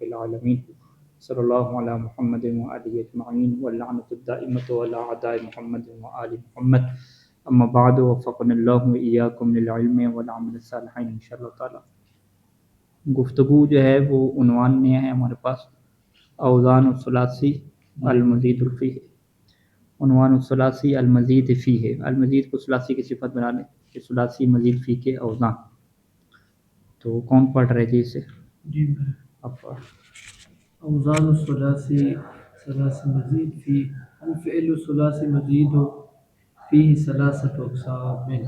العالمین صلی اللہ علی محمد وآلہ اجمعین واللعنۃ الدائمۃ علی اعداء محمد وآل محمد اما بعد وفقنا اللہ وإیاکم للعلم والعمل الصالح انشاءاللہ تعالی۔ گفتگو جو ہے وہ عنوان میں ہے ہمارے پاس اوزان الثلاثی المزید الفیہ، عنوان الثلاثی المزید فیہ، المزید کو ثلاثی کی صفت بنا لیں کہ ثلاثی مزید فی کے اوزان۔ تو کون پڑھ رہے جی اسے؟ جی میں اب پڑھ۔ اوزان الثلاثی ثلاثی مزید فی الفعل الثلاثی مزید فی ثلاثۃ اقسام میں،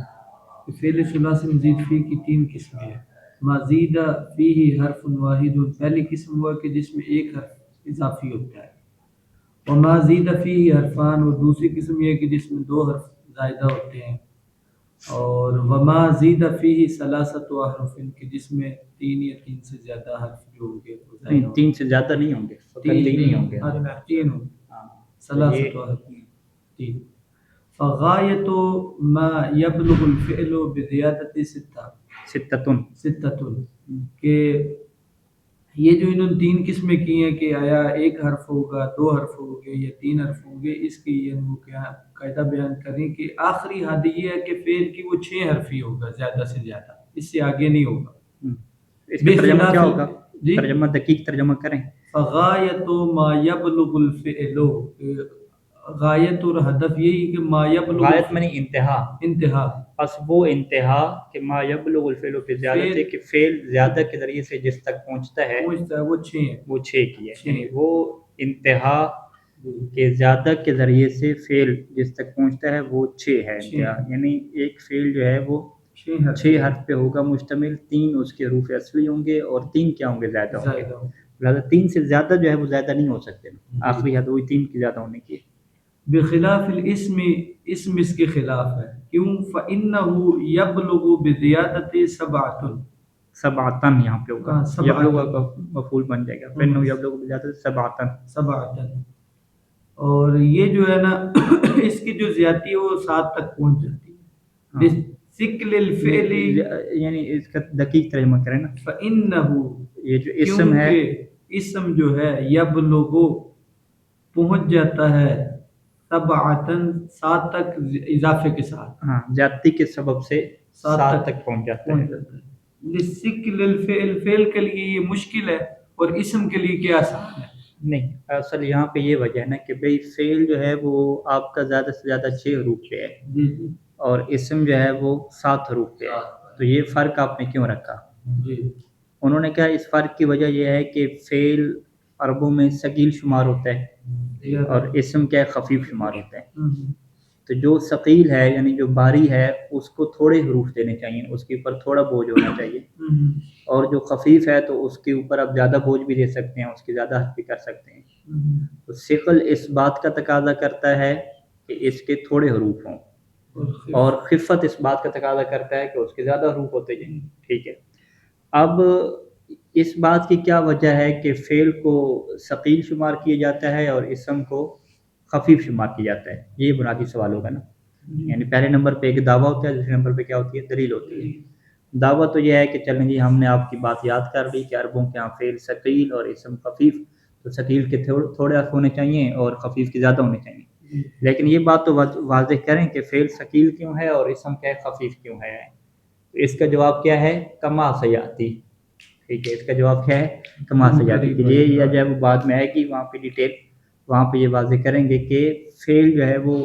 فعل ثلاثی مزید فی کی تین قسمیں ہیں۔ مزید فیہ حرف واحد، پہلی قسم ہوا کہ جس میں ایک حرف اضافی ہوتا ہے، وما زید فیہ حرفان، اور دوسری قسم یہ ہے کہ جس میں دو حرف زائدہ ہوتے ہیں، اور وما زید فیہ ثلاثۃ احرف، کہ جس میں تین یا تین سے زیادہ حرف جو ہوں گے وہ زائدہ نہیں، تین سے زیادہ نہیں ہوں گے، فقط تین ہی ہوں گے۔ تین ہوں گے، ہاں، ثلاثۃ احرف تین۔ فغایت ما یبلغ الفعل بزیادت ستۃ، کہ یہ جو انہوں نے تین قسمیں کی ہیں کہ آیا ایک حرف ہوگا، دو حرف ہوں گے یا تین حرف ہوں گے، اس کی یہ وہ کیا قاعدہ بیان کریں کہ آخری حد یہ ہے کہ فعل کی وہ 6 حرف ہی ہوگا زیادہ سے زیادہ، اس سے آگے نہیں ہوگا۔ اس کا ترجمہ کیا ہوگا؟ جی ترجمہ دقیق ترجمہ کریں۔ فغایت ما یبلغ الفعل، غایت اور ہدف یہی کہ ما یبلغ، غایت میں انتہا، انتہا، بس وہ انتہا کہ ما یبلغ الفعل بزیادت ہے کہ فعل زیادہ کے ذریعے سے جس تک پہنچتا ہے وہ 6 ہیں، وہ 6 کی ہے، یعنی وہ انتہا کہ زیادہ کے ذریعے سے فعل جس تک پہنچتا ہے وہ 6 ہے انتہا، یعنی ایک فعل جو ہے وہ 6 حرف پہ ہوگا مشتمل، 3 اس کے حروف اصلی ہوں گے اور 3 کیا ہوں گے؟ زیادہ ہوں گے، لہٰذا 3 سے زیادہ جو ہے وہ زیادہ نہیں ہو سکتے، آخری حد وہی 3 کی زیادہ ہونے کی ہے۔ بخلاف الاسم، اسم اس کے خلاف ہے، کیوں؟ فإنه يبلغ بزیادت سبعتن یہاں پہ ہوگا، یبلغ کا مفعول بن جائے گا، فإنه يبلغ بزیادت سبعتن، اور یہ جو ہے نا اس کی جو زیادتی ہے وہ 7 تک پہنچ جاتی ہے۔ بثقل الفعل، یعنی اس کا دقیق ترجمہ کریں نا، فإنه، یہ جو اسم ہے، اسم جو ہے یبلغ پہنچ جاتا ہے، سبعتن 7 تک اضافے کے ساتھ، ہاں زیادتی کے سبب سے 7 تک پہنچ جاتا ہے۔ لثقل الفعل، فعل کے لیے یہ مشکل ہے اور اسم کے لیے کیا آسان ہے؟ نہیں، اصل یہاں پہ یہ وجہ ہے نا کہ بھئی فعل جو ہے وہ آپ کا زیادہ سے زیادہ 6 حروف پہ ہے اور اسم جو ہے وہ 7 حروف پہ ہے، تو یہ فرق آپ نے کیوں رکھا؟ انہوں نے کہا اس فرق کی وجہ یہ ہے کہ فعل عربوں میں ثقیل شمار ہوتا ہے اور اسم کیا خفیف شمار ہوتا ہے، تو جو ثقیل ہے یعنی جو بھاری ہے اس کو تھوڑے حروف دینے چاہیے، اس کے اوپر تھوڑا بوجھ ہونا چاہیے، اور جو خفیف ہے تو اس کے اوپر آپ زیادہ بوجھ بھی دے سکتے ہیں، اس کی زیادہ حد بھی کر سکتے ہیں۔ تو ثقل اس بات کا تقاضا کرتا ہے کہ اس کے تھوڑے حروف ہوں، اور خفت اس بات کا تقاضا کرتا ہے کہ اس کے زیادہ حروف ہوتے جائیں۔ ٹھیک ہے، اب اس بات کی کیا وجہ ہے کہ فعل کو ثقیل شمار کیا جاتا ہے اور اسم کو خفیف شمار کیا جاتا ہے؟ یہ بنیادی سوال ہوگا نا، یعنی پہلے نمبر پہ ایک دعویٰ ہوتا ہے، دوسرے نمبر پہ کیا ہوتی ہے؟ دلیل ہوتی ہے۔ دعویٰ تو یہ ہے کہ چلیں جی ہم نے آپ کی بات یاد کر لی کہ عربوں کے ہاں فعل ثقیل اور اسم خفیف، تو ثقیل کے تھوڑے حرف ہونے چاہیے اور خفیف کے زیادہ ہونے چاہیے، لیکن یہ بات تو واضح کریں کہ فعل ثقیل کیوں ہے اور اسم کیا خفیف کیوں ہے؟ اس کا جواب کیا ہے؟ کما سیاتی۔ ٹھیک ہے، اس کا جواب کیا ہے؟ کما سیاتی، کہ یہ جب بعد میں آئے گی وہاں پہ ڈیٹیل، وہاں پہ یہ واضح کریں گے کہ فعل جو ہے وہ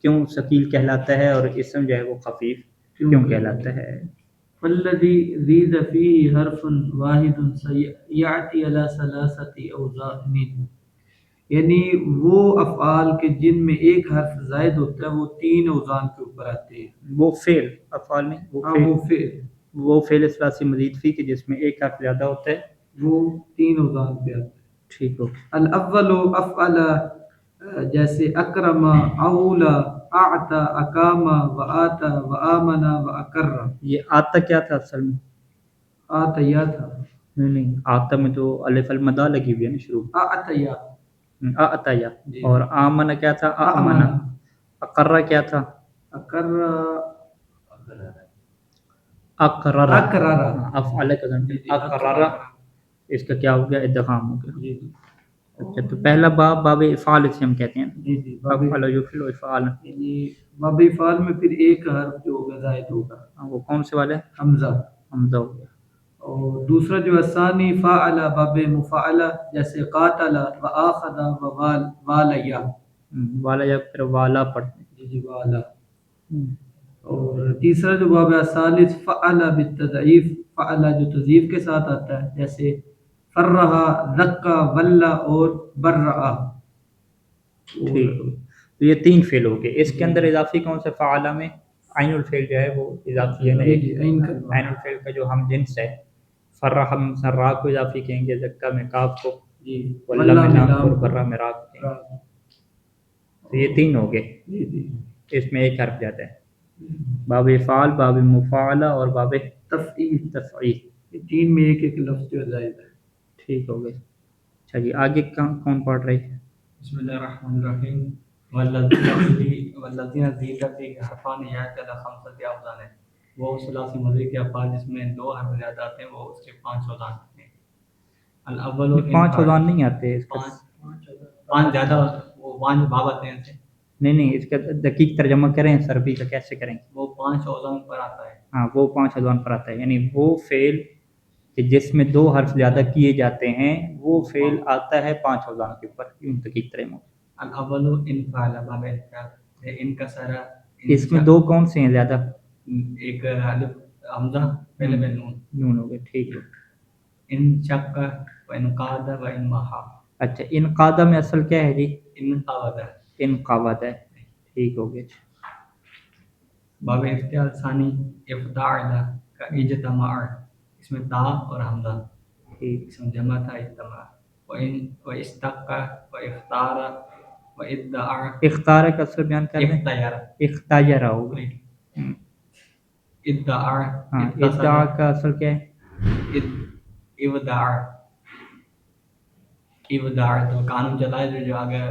کیوں ثقیل کہلاتا ہے اور اسم جو ہے وہ خفیف کیوں کہلاتا ہے۔ فالذی زید فیہ حرف واحد یأتی علی ثلاثۃ اوزان، یعنی وہ افعال کے جن میں ایک حرف زائد ہوتا ہے وہ 3 اوزان کے اوپر آتے ہیں۔ وہ فعل، افعال نہیں، وہ فعل ثلاثی مزید فی کہ جس میں ایک حرف زیادہ ہوتا ہے وہ 3 اوزان پہ آتا ہے۔ ٹھیک ہو، الاول افعل، جیسے اکرم، اولا، اعطى، اقام، وآتا، وآمن، واقر۔ یہ آتا کیا تھا اصل میں؟ آتیا تھا، نہیں، آتا میں تو الف المدا لگی ہوئی ہے نا شروع، آتیا، آتیا، اور آمن کیا تھا؟ آمن۔ اقرہ کیا تھا؟ اقرر، اقرر، افعل کا ضمیر، اقرر، اس کا کیا ہو گیا؟ ادغام ہو گیا. جی جی اچھا تو پہلا باب باب افعال اسے ہم کہتے ہیں. جی جی باب افعل یفعل افعال. یعنی باب افعال میں پھر ایک حرف جو ہوگا زائد ہوگا. وہ کون سے والے؟ حمزہ. حمزہ ہو گیا. اور دوسرا جو ثانی فاعل باب مفاعلہ جیسے قاتل و آخذ و والیا. والا یا پھر والا پڑھتے ہیں. جی جی والا. اور تیسرا جو باب ثالث فعل بالتضعیف، فعل جو تضعیف کے ساتھ آتا ہے جیسے فرہا، رکا، ولا اور برآ. ٹھیک ہے. تو یہ 3 فعل ہو گئے. اس کے اندر اضافی کون سے؟ فعلہ میں عین الفعل جو ہے وہ اضافی ہے. نہیں عین الفعل کا جو ہم جنس ہے. فرہ ہم را کو اضافی کہیں گے، زکا میں کاف کو، ولا میں لام کو، اور برہ میں را کو کہیں گے. تو یہ 3 ہو گئے. اس میں ایک حرف جاتا ہے. باب افعال، باب مفاعلہ اور باب تفعیل. تفعیل. یہ 3 میں ایک ایک لفظ جو زائد ہے. ٹھیک ہو گئے. اچھا جی آگے کون پڑھ رہی ہے؟ بسم اللہ الرحمن الرحیم. والذین زیدت فی حرفان یعد علی خمسۃ اوزان. وہ ثلاثی مضی کے افعال جس میں 2 حرف زیادہ آتے ہیں وہ اس کے 5 اوزان ہوتے ہیں. الاول 5 اوزان نہیں آتے. اس کا 5 زیادہ وہ 5 باب آتے ہیں. نہیں اس کا دقیق ترجمہ کریں سربی کا کیسے کریں؟ وہ 5 اوزان پر آتا ہے. ہاں وہ 5 اوزان پر آتا ہے. یعنی وہ فعل کہ جس میں 2 حرف زیادہ کیے جاتے ہیں وہ فعل آتا ہے 5 اوزان کے اوپر. یوں دقیق ترجمہ. الاول ان فعل باب انفعال ان کسرہ. اس میں 2 کون سے ہیں زیادہ؟ ایک الف حمزہ پہلے میں نون. نون ہو گئے. ٹھیک ہے. ان شق و ان قاد و ان محا. اچھا انقادہ میں اصل کیا ہے جی؟ ان قاد. انقابت ہے. ٹھیک ہو گیا. باب افتعال ثانی افداعل کا اجتماع. اس میں تا اور حمزہ اسم جمع تھا اجتماع. و استق و اختار و ادعا. اختار کا اصل بیان کر دیں. اختیار ہو گئی. ادعا. ہاں ادعا کا اصل کیا ہے؟ ابداع. ابداع تو قانون چلا ہے جو آگے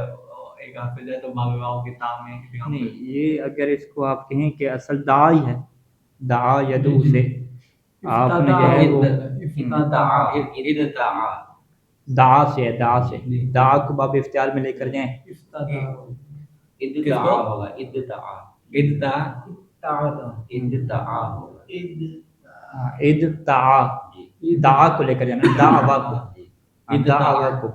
ایک حافظ ہے تو باب واو کی تا میں نہیں. یہ اگر اس کو آپ کہیں کہ اصل دعا ہی ہے، دعا یدعو سے آپ نے جو ہے وہ دعا سے ہے. دعا سے دعا کو باب افتعال میں لے کر جائیں. ادعا ہوگا. ادعا ادعا دعا کو لے کر جانا. دعوا کو. دعوا کو.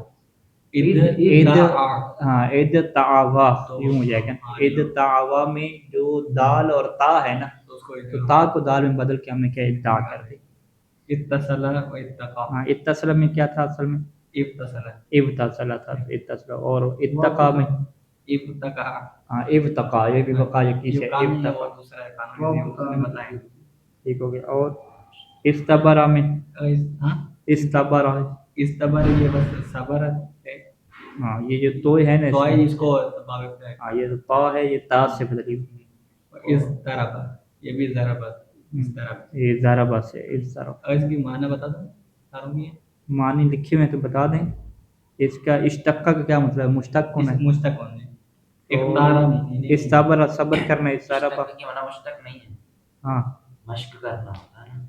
ہاں ادعوا یوں ہو جائے گا. ادعوا میں جو دال اور تا ہے نا تو تا کو دال میں بدل کے ہم نے کیا ادعا کر دی. اتصل و اتقا. ہاں اتصل میں کیا تھا اصل میں؟ ابتصل تھا. اتصل. اور اتقا میں ابتقا. ہاں ابتقا. یہ بھی بقا یقین سے ابتقا دوسرا قانون نے بتائیں. ٹھیک ہو گیا. اور استبرا میں استبرا. استبر یہ بس صبر ہے. ہاں یہ جو تو ہے نا تو اس کو ہاں یہ تا ہے یہ تا سے بدلی. اس طرف یہ بھی ضرب اس طرف. یہ ضرب سے اس طرف. اس کی معنی بتا دو ساروں کی. معنی لکھے ہوئے تو بتا دیں. اس کا اشتقا کا کیا مطلب ہے؟ مشتق ہونا ہے. مشتق ہونا ہے. استبر صبر کرنا. استرب مشتق کی معنی مشتق نہیں ہے. ہاں مشق کرنا ہوتا ہے نا،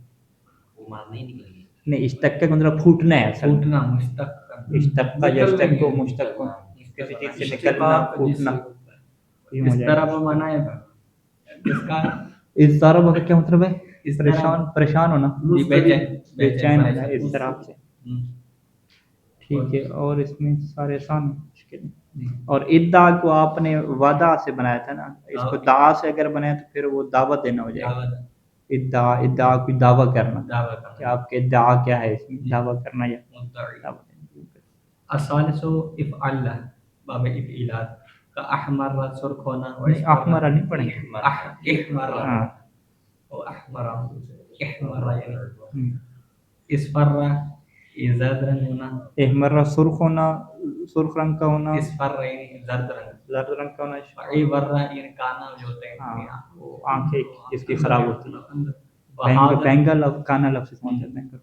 وہ معنی نہیں نکلے گی. نہیں اشتق کا مطلب پھوٹنا ہے. پھوٹنا مشتق. اشتق کا یشتق کو مشتق کو کسی چیز سے نکلنا پھوٹنا. اس طرح وہ معنی ہے اس کا. اس طرح کا کیا مطلب ہے؟ پریشان ہونا. بے چین ہونا اس طرح سے. ٹھیک ہے. اور اس میں سارے آسان مشکل. اور ادعا کو آپ نے وعدہ سے بنایا تھا نا. اس کو دعا سے اگر بنایا تو پھر وہ دعوت دینا ہو جائے گا. ادعا کوئی دعویٰ کرنا کہ آپ کے ادعا کیا ہے، اس میں دعویٰ کرنا یا دعوت. الثالث افعل باب افعالات کا احمر سرخ ہونا. احمر نہیں پڑھیں گے. احمر. ہاں احمر. احمر یعنی اصفر یہ زرد رنگ ہونا. احمر سرخ ہونا، سرخ رنگ کا ہونا. اصفر یعنی زرد رنگ. زرد رنگ کا ہونا. عبر یعنی کانا جو ہوتا ہے وہ آنکھیں جس کی خراب ہوتی ہے. بینگل اور کانا لفظ کون سے بینگل.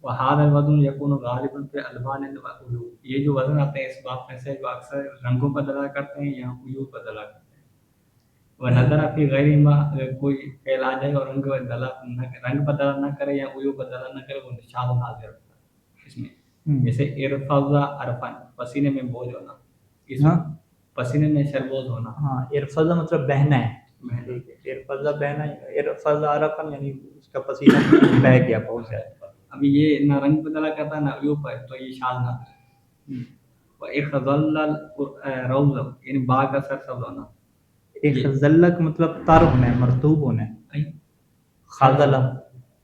وهذا الوزن يكون غالبا في الالوان والعيوب. یہ جو وزن آتے ہیں اس باب میں سے جو اکثر رنگوں پر دلالت کرتے ہیں یا عیوب پر دلالت کرتے ہیں. ونظر فی غیر ما اگر کوئی فعل آ جائے اور رنگ پر دلالت نہ کرے یا عیوب پر دلالت نہ کرے وہ نشان حاضر ہوتا ہے اس میں. جیسے ارفض عرفن پسینے میں بوجھ ہونا، اس ہاں پسینے میں شربوز ہونا. ہاں ارفضا مطلب بہنا ہے، بہنا. ٹھیک ہے، ارفضا بہنا، ارفضا عرفن یعنی اس کا پسینہ بہہ گیا بہت زیادہ. ابھی یہ نہ رنگ بدلا کرتا نہ اوپر، تو یہ شاذ نہ. اخضل روض یعنی باغ کا سرسبز ہونا. اخضل کا مطلب تر ہونا ہے، مرطوب ہونا ہے. خاضلہ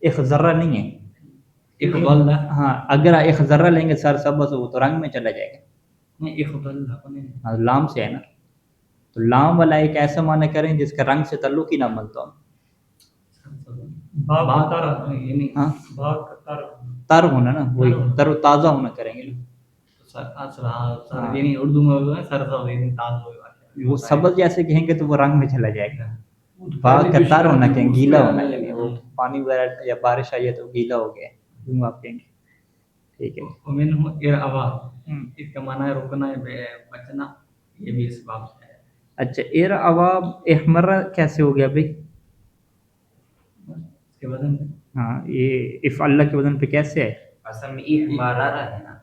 اخضرہ نہیں ہے. اخضل ہاں اگر اخضرہ لیں گے سرسبز وہ تو رنگ میں چلا جائے گا. نہیں اخضل ہاں لام سے ہے نا، تو لام والا ایک ایسا معنی کریں جس کا رنگ سے تعلق ہی نہ بنتا ہو. باغ یعنی ہاں باغ کا تر تر ہونا نا، وہی تر و تازہ ہونا کریں گے. یعنی اردو میں ہوگا سرسبز یعنی تازہ. وہ سبز جیسے کہیں گے تو وہ رنگ میں چلا جائے گا. باغ کا تر ہونا کہیں گیلا ہونا، یعنی وہ پانی وغیرہ یا بارش آئی ہے تو گیلا ہو گیا یوں آپ کہیں گے. ٹھیک ہے. ومنه ارعوا اس کا معنی ہے رکنا ہے، بچنا، یہ بھی اس باب سے ہے. اچھا ارعوا احمرہ کیسے ہو گیا بھائی؟ اس کے وزن میں ہاں یہ افعل کے وزن پہ کیسے ہے؟ اصل میں احمرارہ ہے نا،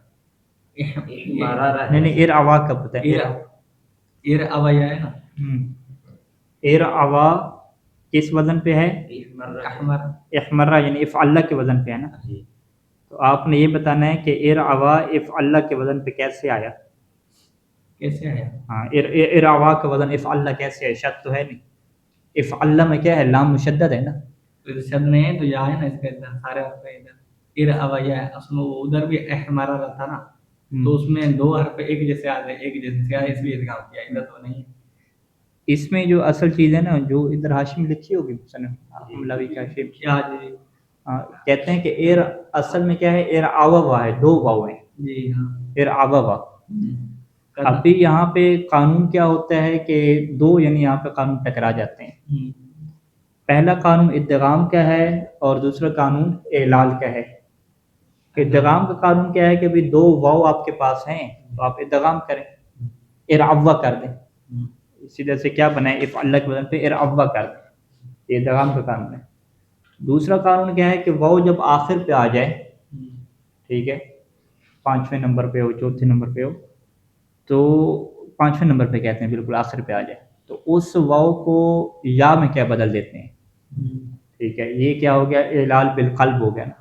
احمرارہ نہیں نہیں ارعوا کا پتہ ہے. ارعوا یہ ہے نا، ارعوا کس وزن پہ ہے؟ احمر. احمرہ یعنی افعل کے وزن پہ ہے نا. تو آپ نے یہ بتانا ہے کہ ارعوا افعل کے وزن پہ کیسے آیا. کیسے ہے؟ ہاں ارعوا کا وزن افعل کیسے ہے؟ شد تو ہے نہیں. افعل میں کیا ہے؟ لام مشدد ہے نا. تو شد نہیں ہے تو یا ہے نا، اس کا ادھر سارے حرف کا ادھر ارعوا یہ ہے. اصل میں وہ ادھر بھی احمرہ تھا نا، تو اس میں دو حرف ایک جیسے آ رہے، ایک جیسے سے آئے، اس لیے ادغام کیا. ادھر تو نہیں ہے. اس میں جو اصل چیز ہے نا، جو ادھر حاشی میں لکھی ہوگی ملاوی کا شیب کیا جی؟ کہتے ہیں کہ اصل میں کیا ہے؟ ارعوا ہے، دو واو ہیں. جی ہاں. ارعوا. ابھی یہاں پہ قانون کیا ہوتا ہے کہ دو یعنی یہاں پہ قانون ٹکرا جاتے ہیں. پہلا قانون ادغام کا ہے اور دوسرا قانون اعلال کا ہے. ادغام کا قانون کیا ہے کہ بھی دو واو آپ کے پاس ہیں تو آپ ادغام کریں، ارعوا کر دیں. اسی طرح سے کیا بنائے؟ افعل کے وزن پہ ارعوا کر دیں. یہ ادغام کا قانون ہے. دوسرا قانون کیا ہے کہ واو جب آخر پہ آ جائے، ٹھیک ہے، 5ویں نمبر پہ ہو، 4تھے نمبر پہ ہو، تو 5ویں نمبر پہ کہتے ہیں بالکل آخر پہ آ جائے، تو اس واو کو یا میں کیا بدل دیتے ہیں. ٹھیک ہے، یہ کیا ہو گیا؟ اعلال بالقلب ہو گیا نا.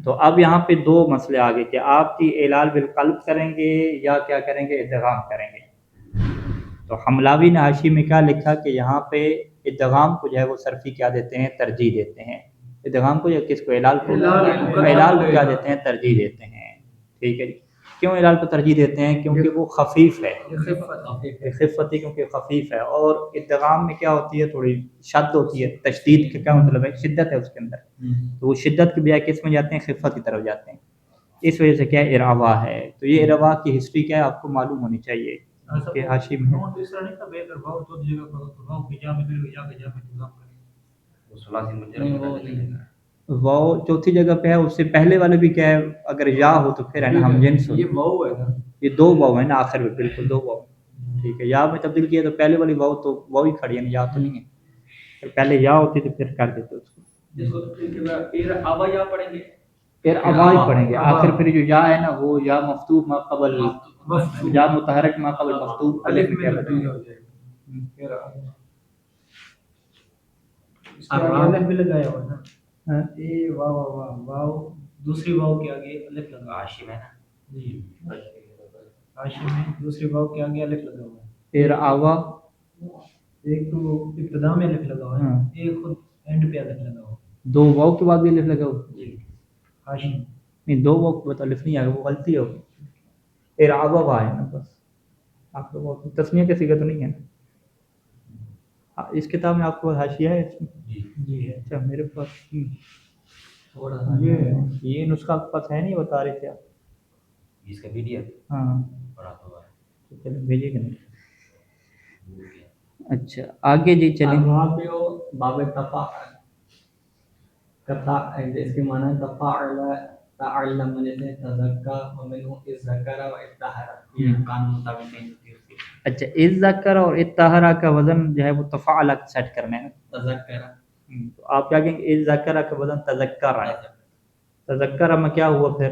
تو اب یہاں پہ دو مسئلے آگے کہ آپ کی اعلال بالقلب کریں گے یا کیا کریں گے؟ ادغام کریں گے. تو حملاوی نے حاشی میں کیا لکھا کہ یہاں پہ ادغام کو جو ہے وہ صرفی کیا دیتے ہیں؟ ترجیح دیتے ہیں. ادغام کو یا کس کو؟ اعلال کو. اعلال کو کیا دیتے ہیں؟ ترجیح دیتے ہیں. ٹھیک ہے جی. کیوں اعلال کو ترجیح دیتے ہیں؟ کیونکہ وہ خفیف ہے، خفتی، کیونکہ خفیف ہے. اور ادغام میں کیا ہوتی ہے؟ تھوڑی شد ہوتی ہے. تشدید کا کیا مطلب ہے؟ شدت ہے اس کے اندر. تو وہ شدت کے بجائے کس میں جاتے ہیں؟ خفت کی طرف جاتے ہیں. اس وجہ سے کیا ارعوا ہے. تو یہ ارعوا کی ہسٹری کیا ہے آپ کو معلوم ہونی چاہیے کہ حاشی میں واو چوتھی جگہ پہ ہے. اس سے پہلے والے بھی کیا ہے؟ اگر یا ہو تو پھر ہے نا ہم جنس ہو. یہ واو ہے نا، یہ دو واو ہے نا آخر میں، بالکل دو واو. ٹھیک ہے، یا میں تبدیل کیا تو پہلے والی واو تو واو ہی کھڑی ہے نا، یا تو نہیں ہے. پہلے یا ہوتی تو پھر کر دیتے اس کو. جس کو ارعوا یا پڑھیں گے، پھر ابا ہی پڑھیں گے. آخر پھر جو یا ہے نا وہ یا مفتوح ما قبل یا متحرک ما قبل مفتوح الف میں کیا بدل ہو جائے گا. اس کے آگے الف بھی لگایا ہوا نا، اے واو واو واو، دوسری واو کے آگے الف لگا. حاشی میں نا، جی حاشی میں دوسری واو کے آگے الف لگا ہوا ہے. ارعوا ایک تو ابتدا میں الف لگا ہوا ہے، ایک خود اینڈ پہ الف لگا ہوا ہے. دو واو کے بعد بھی الف لگا ہوا. جی حاشی نہیں، دو واو کے بعد الف نہیں آئے، وہ غلطی ہوگی. ارعوا ہے نا بس. آپ کو تسنیہ کی صیغہ تو نہیں ہے نا اس کتاب میں؟ آپ کو حاشیہ ہے اس میں؟ جی ہے. اچھا میرے پاس یہ نسخہ آپ کے پاس ہے نہیں، بتا رہے تھے آپ. اس کا ویڈیو ہاں پڑا ہوا ہے. چلیں بھیجیے گا نہیں. اچھا آگے جی چلیں. وہاں پہ وہ باب تفاعل کرتا ہے، اس کے معنی تفاعل تعلم جیسے تذکر ومنه الذکر و الطہر. یہ قانون مطابق نہیں ہوتی اس کی. اچھا الذکر اور الطہر کا وزن جو ہے وہ تفاعل سیٹ کرنا ہے نا. تذکر تو آپ کیا کہیں گے؟ الذکر کا وزن تذکر ہے. تذکر میں کیا ہوا پھر؟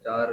4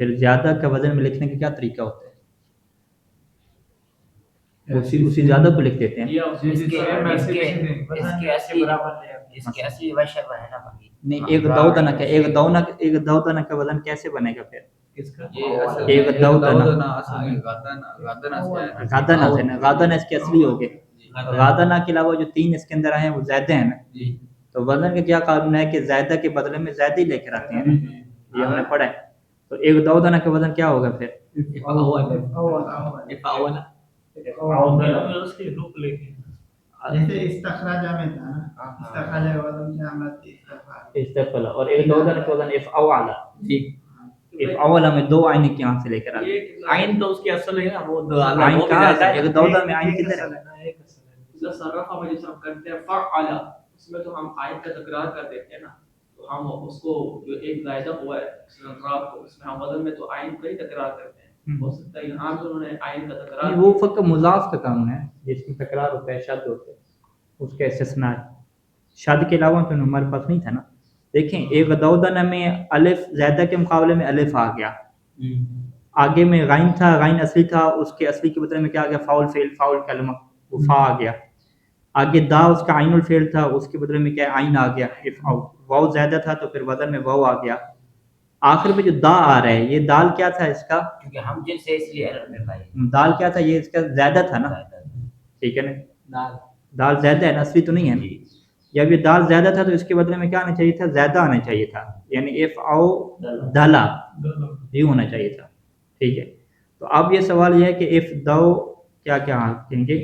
پھر زیادہ کا وزن میں لکھنے کا کیا طریقہ ہوتا ہے؟ اسی زیادہ کو لکھ دیتے ہیں. اس کے اصلی وشر ہے نا باقی نہیں ایک دودنا کا ایک دودنا کا وزن کیسے بنے گا پھر؟ ایک دودنا غادنا سے نا، غادنا اس کے اصلی ہو گئے. غادنا کے علاوہ جو 3 اس کے اندر آئے ہیں وہ زیادہ ہیں نا. تو وزن کا کیا قانون ہے کہ زیادہ کے بدلے میں زیادہ ہی لے کر آتے ہیں نا. یہ ہم نے پڑھا ہے. تو ایک دودنا کا وزن کیا ہوگا پھر؟ استقبال. اور ایک دودنا کا وزن افعولا. افعولا میں 2 آئین کے یہاں سے لے کر آتے ہیں. آئین تو اس کی اصل ہے نا، وہ دو آئین کہاں ہے؟ ایک دودا میں آئین کدھر ہے؟ صرفہ میں جیسے ہم کرتے ہیں فعلا، اس میں تو ہم آئین کا تکرار کر دیتے ہیں نا، تو ہم اس کو جو ایک زائدہ ہوا ہے اس میں ہم وزن میں تو آئین کا ہی تکرار کرتے ہیں. ہو سکتا ہے یہاں بھی انہوں نے آئین کا تکرار، وہ فقط مضاف کا قانون ہے جس میں تکرار ہوتا ہے، شد ہوتا ہے، اس کا استثناء ہے. شد کے علاوہ تو ہمارے پاس نہیں تھا نا. دیکھیں ایک دودنا میں الف زیادہ کے مقابلے میں الف آ گیا، آگے میں غین تھا، غین اصلی تھا، اس کے اصلی کے بدلے میں کیا آ گیا؟ فاؤل فعل، فاؤل کلمہ، وہ فا آ گیا. آگے دا اس کا عین الفعل تھا، اس کے بدلے میں کیا عین آ گیا. واو زیادہ تھا تو پھر وزن میں واو آ گیا. آخر میں جو دا آ رہا ہے یہ دال کیا تھا اس کا؟ کیونکہ ہم جن سے اس لیے ایرر میں پائے دال کیا تھا؟ یہ اس کا زیادہ تھا نا. ٹھیک ہے نا، دال زیادہ ہے نا، اصلی تو نہیں ہے نا. جب یہ دال زیادہ تھا تو اس کے بدلے میں کیا آنا چاہیے تھا؟ زیادہ آنا چاہیے تھا، یعنی اف او دلا یہ ہونا چاہیے تھا. ٹھیک ہے. تو اب یہ سوال یہ ہے کہ اف دو کیا کہیں گے؟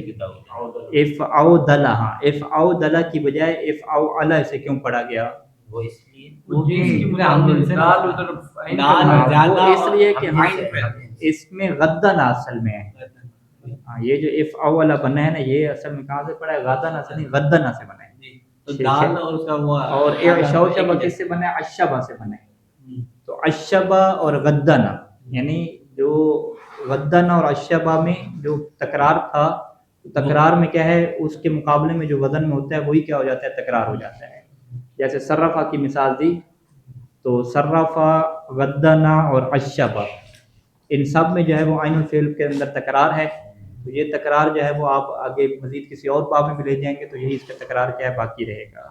اف او دلا. ہاں اف او دلا کی بجائے اف او علا سے کیوں پڑھا گیا؟ وہ اس لیے اس لیے کہ اس میں غدن اصل میں ہے. ہاں یہ جو اف او والا بنا ہے نا، یہ اصل میں کہاں سے پڑا ہے؟ غدن سے نہیں، غدن سے بنا ہے. اور شوشبہ کس سے بنا ہے؟ اشبہ سے بنا ہے. تو اشبہ اور غدنا، یعنی جو غدنا اور اشبہ میں جو تکرار تھا، تکرار میں کیا ہے؟ اس کے مقابلے میں جو وزن میں ہوتا ہے وہی کیا ہو جاتا ہے؟ تکرار ہو جاتا ہے. جیسے صرفہ کی مثال دی تو صرفہ، غدنا اور اشبہ، ان سب میں جو ہے وہ عین الفعل کے اندر تکرار ہے. تو یہ تکرار جو ہے وہ آپ آگے مزید کسی اور باب میں بھی لے جائیں گے تو یہی اس کا تکرار کیا ہے؟ باقی رہے گا.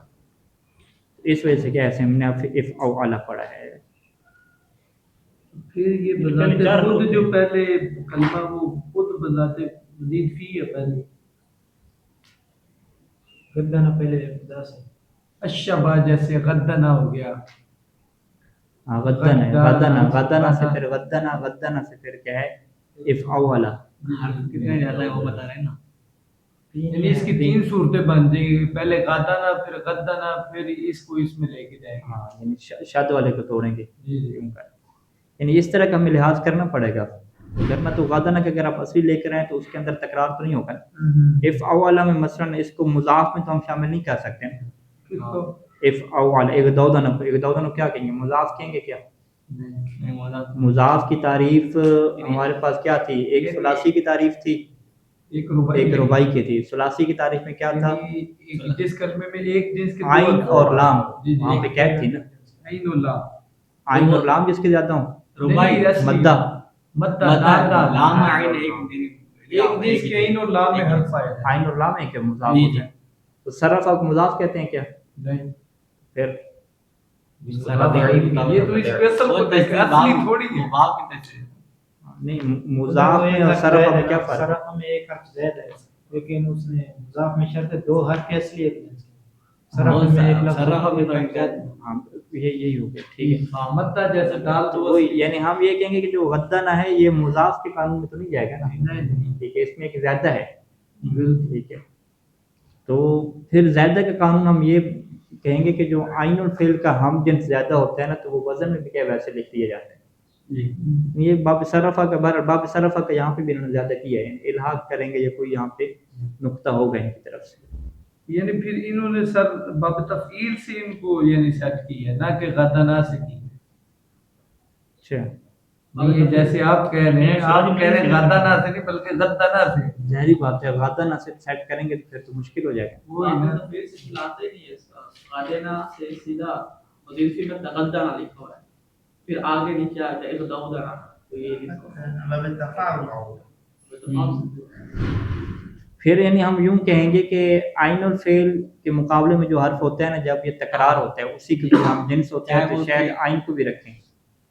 اس وجہ سے کیا ایسے ہم نے اف او اعلیٰ پڑھا ہے. پھر یہ بذات خود جو پہلے کلمہ وہ خود بذات مزید فی ہے، پہلے غدنا پہلے ابتدا سے، اشبہ جیسے غدنا ہو گیا. ہاں غدنا ہے، غدنا، غدنا سے پھر غدنا، غدنا سے پھر کیا ہے؟ اف او اعلیٰ. کتنے زیادہ ہے وہ بتا رہے ہیں نا. یعنی اس کی 3 صورتیں بن جائیں گی، پہلے غدنا، پھر غدنا، پھر اس کو اس میں لے کے جائیں گے. ہاں یعنی شد والے کو توڑیں گے. یعنی اس طرح کا ہمیں لحاظ کرنا پڑے گا. ورنہ تو غدنا کہ اگر آپ اصلی لے کر آئیں تو اس کے اندر تکرار تو نہیں ہوگا. اف او اعلیٰ میں مثلا اس کو مضاف میں تو ہم شامل نہیں کر سکتے. اف او اعلیٰ ایک دودنا کیا کہیں گے؟ مضاف کہیں گے کیا؟ مضاف کی تعریف ہمارے پاس کیا تھی؟ ایک ثلاثی کی تعریف تھی، ایک رباعی کی تھی. ثلاثی کی تعریف میں کیا تھا؟ جس کلمے میں ایک جنس کے عین اور لام، وہاں پہ قید تھی نا، عین اور لام، عین اور لام جس کے زیادہ ہوں، مدہ لام عین ایک جنس کے عین اور لام میں حرف آیا ہے. عین اور لام ہے کہ مضاف ہوتے ہیں. تو صرف آپ مضاف کہتے ہیں کیا؟ نہیں، پھر یہ تو اس اصل کو دیکھیں، اصلی تھوڑی ہے. نہیں مضاف میں اور صرف میں کیا فرق ہے؟ صرف میں ایک حرف زائد ہے لیکن اس نے مضاف میں شرط ہے 2 حرف اصلی ہے. صرف میں ایک لفظ ہاں یہی ہو گیا. ٹھیک ہے. مدہ جیسے ڈال تو وہی یعنی ہم یہ کہیں گے کہ جو غدنا ہے یہ مضاف کے قانون میں تو نہیں جائے گا نا. نہیں، ٹھیک ہے، اس میں ایک زیادہ ہے. ٹھیک ہے. تو پھر زیادہ کا قانون ہم یہ کہیں گے کہ جو عین الفعل کا ہم جنس زیادہ ہوتا ہے نا تو وہ وزن میں بھی کیا ویسے لکھ دیا جاتا ہے. یہ باب صرفہ کا باب صرفہ کا یہاں پہ بھی انہوں نے زیادہ کیا ہے. الحاق کریں گے یا کوئی یہاں پہ نقطہ ہوگا ان کی طرف سے. یعنی پھر انہوں نے سر باب تفعیل سے ان کو یعنی سیٹ کی ہے، نہ کہ غدنا سے کی. اچھا یہ جیسے آپ کہہ رہے ہیں، آپ کہہ رہے ہیں غدنا سے نہیں بلکہ غدنا سے. ظاہری بات ہے، غدنا سے سیٹ کریں گے تو پھر تو مشکل ہو جائے گا. وہ تفعیل سے لاتے نہیں ہے اس کا، غدنا سے سیدھا مضیفی میں تغدنا لکھا ہوا ہے. پھر آگے نیچے آ جائے بتاؤ ذرا تو یہ لکھو ما بالتفاعل پھر یعنی ہم یوں کہیں گے کہ عین الفعل کے مقابلے میں جو حرف ہوتا ہے نا جب یہ تکرار ہوتا ہے اسی کے بھی ہم جنس ہوتے ہیں تو شاید عین کو بھی رکھیں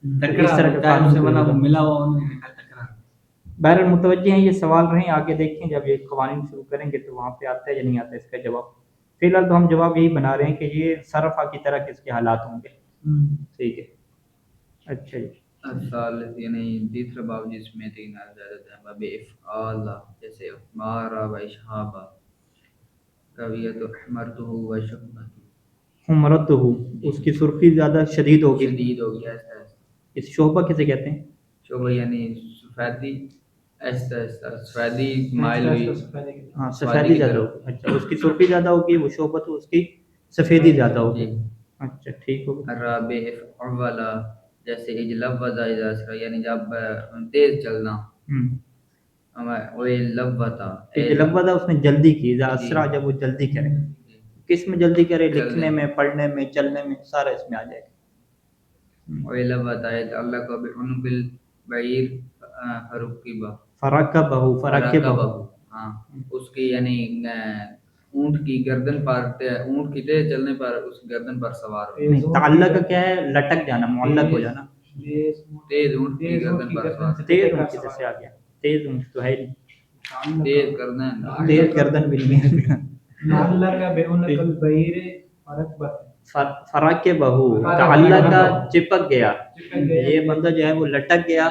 تو اس طرح کا قانون سے بنا ملا ہوا بہرحال متوجہ ہیں یہ سوال رہیں آگے دیکھیں جب یہ قوانین شروع کریں گے تو وہاں پہ آتا ہے یا نہیں آتا ہے اس کا جواب فی الحال تو ہم جواب یہی بنا رہے ہیں کہ یہ صرفہ کی طرح کس کے حالات ہوں گے ٹھیک ہے اچھا جی الثالث یعنی تیسرا باب جس میں 3 حرف زیادہ ہیں باب افعال جیسے مارا و اشہابا قویت احمرتہ و شبہ حمرتہ اس کی سرخی زیادہ شدید ہوگی شدید ہو گیا ایسا اس شعبہ کسے کہتے ہیں شعبہ یعنی سفیدی ایسا ایسا سفیدی مائل ہوئی ہاں سفیدی زیادہ ہوگی اچھا اس کی سرخی زیادہ ہوگی وہ شعبہ تو اس کی سفیدی زیادہ ہوگی اچھا ٹھیک ہوگا الرابع افعلا جیسے اجلوذ اذا اسرا یعنی جب تیز چلنا ویلوتا اجلوذ اس نے جلدی کی اذا اسرا جب وہ جلدی کرے کس میں جلدی کرے لکھنے میں پڑھنے میں چلنے میں سارا اس میں آ جائے گا ویلوتا اللہ کو بعنق البعیر فرکبہ ہاں اس کی یعنی اونٹ کی گردن پر اونٹ کی تیز چلنے پر اس گردن پر سوار ہو نہیں تعلق کیا ہے لٹک جانا معلق ہو جانا تیز اونٹ کی گردن پر سوار تیز اونٹ کدھر سے آ گیا تیز اونٹ تو ہے نہیں تیز کرنا تیز گردن بھی نہیں ہے اللہ کا بعنق البعیر فرکبہ فرکبہ تعلق کا چپک گیا یہ بندہ جو ہے وہ لٹک گیا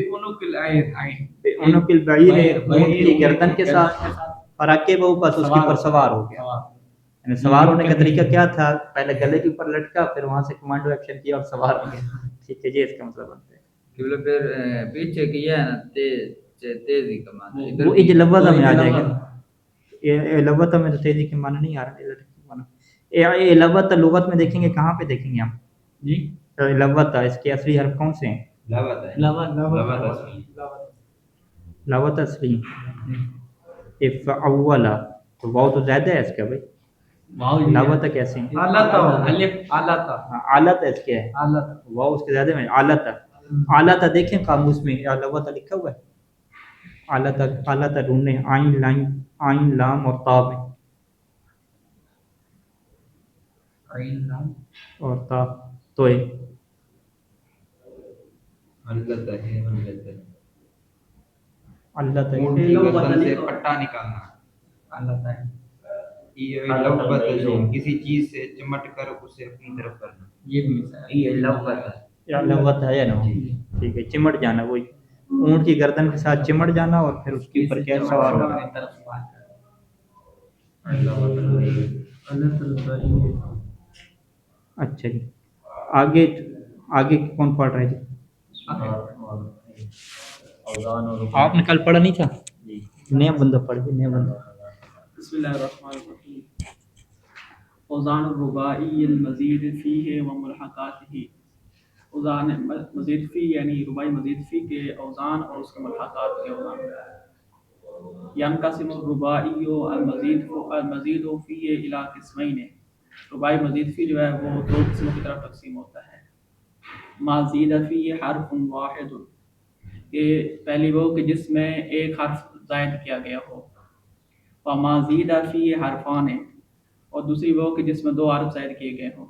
بعنق البعیر اونٹ کی گردن کے ساتھ فرکبہ بس اس کے اوپر سوار ہو گیا یعنی سوار ہونے کا طریقہ کیا تھا پہلے گلے کے اوپر لٹکا پھر وہاں سے کمانڈو ایکشن کیا اور سوار ہو گیا ٹھیک ہے یہ اس کا مطلب بنتا ہے کہ پھر پیچھے کیا ہے نا تیزی کا معنی وہ اجلوذ میں آ جائے گا اجلوذ میں تو تیزی کے معنی نہیں آ رہا اجلوذ لغت میں دیکھیں گے کہاں پہ دیکھیں گے ہم جی اجلوذ اس کے اصلی حرف کون سے ہیں لوت اصلی افعولا تو واو تو زیادہ ہے اس کا بھائی لوت کیسے ہیں آلت اس کے ہے واو اس کے زیادہ میں آلت آلت دیکھیں قاموس میں لوت لکھا ہوا ہے آلت ڈھونڈنے عین لام اور تا میں اور تا تو اللہ سے پٹا نکالنا کسی چیز سے چمٹ کر اسے اپنی طرف کرنا یہ بھی مثال یہ لوت لوت ہے نا ٹھیک ہے چمٹ جانا وہی اونٹ کی گردن کے ساتھ چمٹ جانا اور پھر اس کے اوپر کیا سوار ہونا اچھا جی آگے کون پڑھ رہے جی آپ نے کل پڑھا نہیں تھا نیا بندہ پڑھ گیا نیا بندہ بسم اللہ الرحمن الرحیم اوزان الرباعی المزید فیہ و ملحقاتہ اوزان مزید فی یعنی رباعی مزید فی کے اوزان اور اس کے ملحقات کے اوزان ینقسم الرباعی المزید فیہ الی قسمین رباعی مزید فی جو ہے وہ دو قسموں کی طرف تقسیم ہوتا ہے ما زید فیہ حرف واحد کہ پہلی وہ کہ جس میں ایک حرف زائد کیا گیا ہو وما زید فیہ حرفان اور دوسری وہ کہ جس میں دو حرف زائد کیے گئے ہوں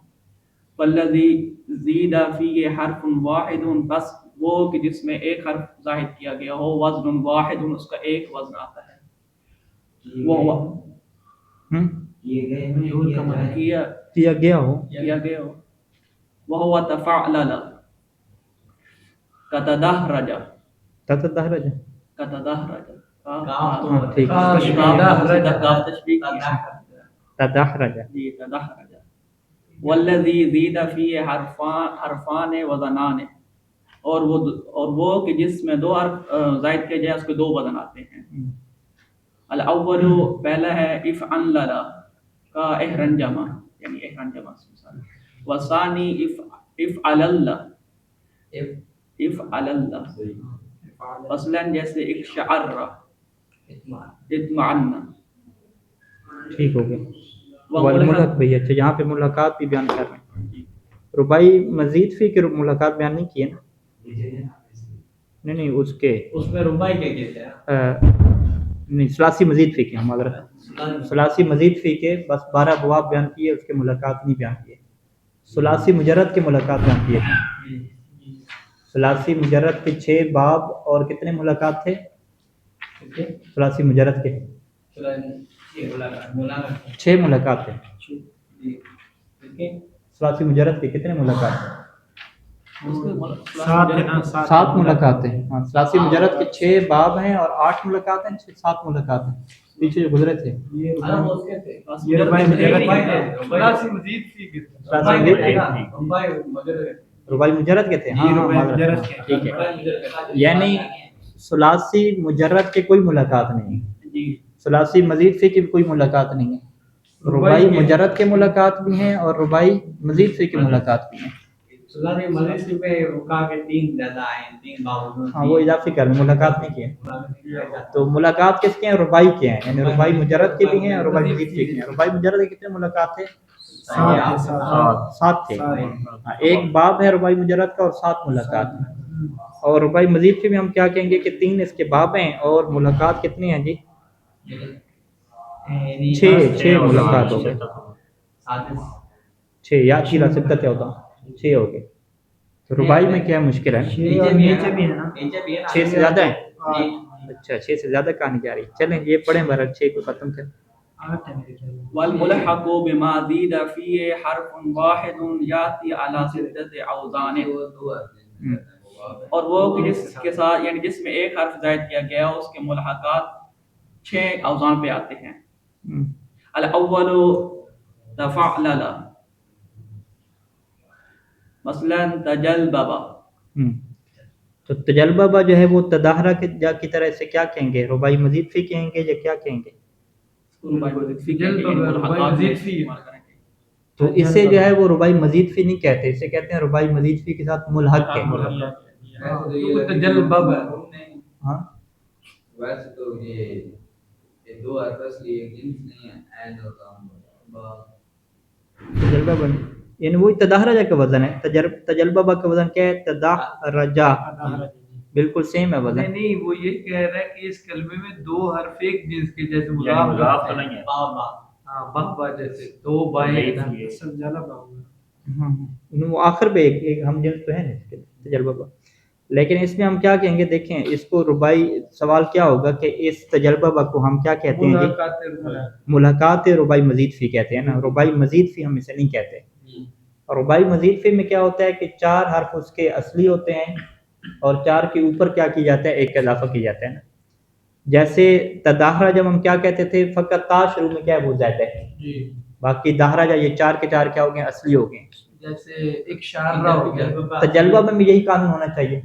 والذی زید فیہ حرف واحد بس وہ کہ جس میں ایک حرف زائد کیا گیا ہو وزن واحد اس کا ایک وزن آتا ہے وہ کیا گیا ہو وہو تفعلل کتدحرج تتدحرج ٹھیک تدحرج جی تدحرج والذی زید فیہ حرفان وزنان اور وہ کہ جس میں دو حرف زائد کیا جائے اس کے دو وزن آتے ہیں الاول پہلا ہے افعلل کا احرنجما یعنی احرنجما والثانی افعلل مثلا جیسے اقشعر اطمئن ٹھیک ہو گیا والملحق بھی اچھا یہاں پہ ملحقات بھی بیان کر رہے ہیں ربائی مزید فی کی ملاقات بیان نہیں کی ہے نا؟ نہیں اس کے اس میں ربائی کیا کہتے ہیں؟ نہیں ثلاثی مزید فی کے ہم اگر ثلاثی مزید فی کے بس 12 ابواب بیان کیے، اس کے ملاقات نہیں بیان کیے. ثلاثی مجرد کے ملاقات بیان کیے تھے. ثلاثی مجرد کے 6 باب اور کتنے ملاقات تھے؟ ثلاثی مجرد کے 6 ملاقات تھے. ثلاثی مجرد کے کتنے ملاقات تھے؟ 7 ملاقات ہیں. ہاں ثلاثی مجرد کے 6 باب ہیں اور 8 ملاقات ہیں، 7 ملاقات ہیں پیچھے جو گزرے تھے. ربائی مجرد کے تھے. ہاں ٹھیک ہے، یعنی ثلاثی مجرد کے کوئی ملاقات نہیں ہے، ثلاثی مزید فی کی کوئی ملاقات نہیں ہے. ربائی مجرد کے ملاقات بھی ہیں اور ربائی مزید فی کی ملاقات بھی ہیں. ہاں وہ اضافی کر ملاقات نہیں کیے. تو ملاقات کس کے ہیں؟ ربائی کے ہیں، یعنی ربائی مجرد کے بھی ہیں اور ربائی مزید فی کے ہیں. ربائی مجرد کے کتنے ملاقات تھے؟ 7 تھے. ایک باب ہے ربائی مجرد کا اور 7 ملاقات ہیں. اور ربائی مزید فی میں ہم کیا کہیں گے کہ 3 اس کے باب ہیں اور ملاقات کتنی ہیں جی؟ 6 ملاقات ہو گئے. 6 یا 6 ہوتا 6 ہو گئے. تو ربائی میں کیا مشکل ہے؟ 6 سے زیادہ ہیں. اچھا 6 سے زیادہ کہانی جا رہی. چلیں یہ پڑھیں بہرحال 6 کو ختم کریں. والملحق بما زید فیہ حرف واحد یاتی علی 6 اوزان، اور وہ کہ جس کے ساتھ یعنی جس میں ایک حرف زائد کیا گیا اس کے ملحقات 6 اوزان پہ آتے ہیں. الاول تفعلل، مثلا تجلبب. تو تجلبب جو ہے وہ تداہرہ کی طرح سے کیا کہیں گے؟ ربائی مزید فی کہیں گے یا کیا کہیں گے؟ تو اسے جو ہے وہ ربائی مزید فی نہیں کہتے، اسے کہتے ہیں ربائی مزید فی کے ساتھ ملحق کے. ہاں ویسے تو یہ 2 حرف اصلی ایک جنس نہیں ہے، عین اور تجلبہ یعنی وہی تداہرجہ کا وزن ہے. تجلبہ کا وزن کیا ہے؟ تداہرجہ. بالکل سیم ہے وزن. نہیں وہ یہ کہہ رہا ہے کہ اس کلمے میں 2 حرف ایک جنس کے جیسے مضاف تو نہیں ہے. بابا جیسے 2 بائیں وہ آخر پہ ایک ہم جنس تو ہے نا تجلبہ. لیکن اس میں ہم کیا کہیں گے؟ دیکھیں اس کو ربائی سوال کیا ہوگا کہ اس تجلبہ کو ہم کیا کہتے ہیں جی؟ ملاقات ربائی مزید فی کہتے ہیں نا. ربائی مزید فی ہم اسے نہیں کہتے. اور ربائی مزید فی میں کیا ہوتا ہے کہ 4 حرف اس کے اصلی ہوتے ہیں اور 4 کے اوپر کیا کی جاتا ہے؟ ایک کا اضافہ کی جاتا ہے نا. جیسے تداہرہ جب ہم کیا کہتے تھے؟ فقط تا شروع میں کیا ہے وہ زائد ہے، باقی داہرہ یہ 4 کے 4 کیا ہو گئے؟ اصلی ہو گئے. جیسے ایک شارہ ہو گیا. تجلبہ میں بھی یہی قانون ہونا چاہیے.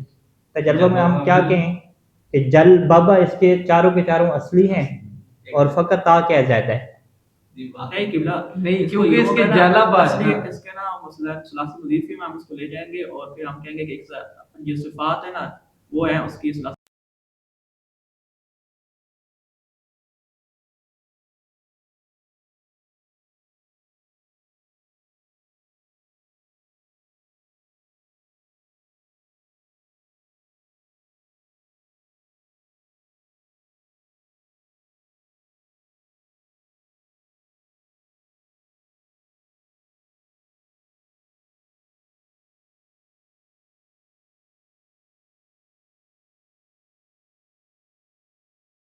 تجلبہ میں ہم کیا کہیں کہ جل بابا اس کے 4 کے 4 اصلی ہیں اور فقط تا کیا زائد ہے. نہیں کیونکہ اس کے جلبہ اس کے نا مثلا ثلاثی مزید فی میں ہم اس کو لے جائیں گے اور پھر ہم کہیں گے کہ جو صفات ہے نا وہ ہیں اس کی ثلاثی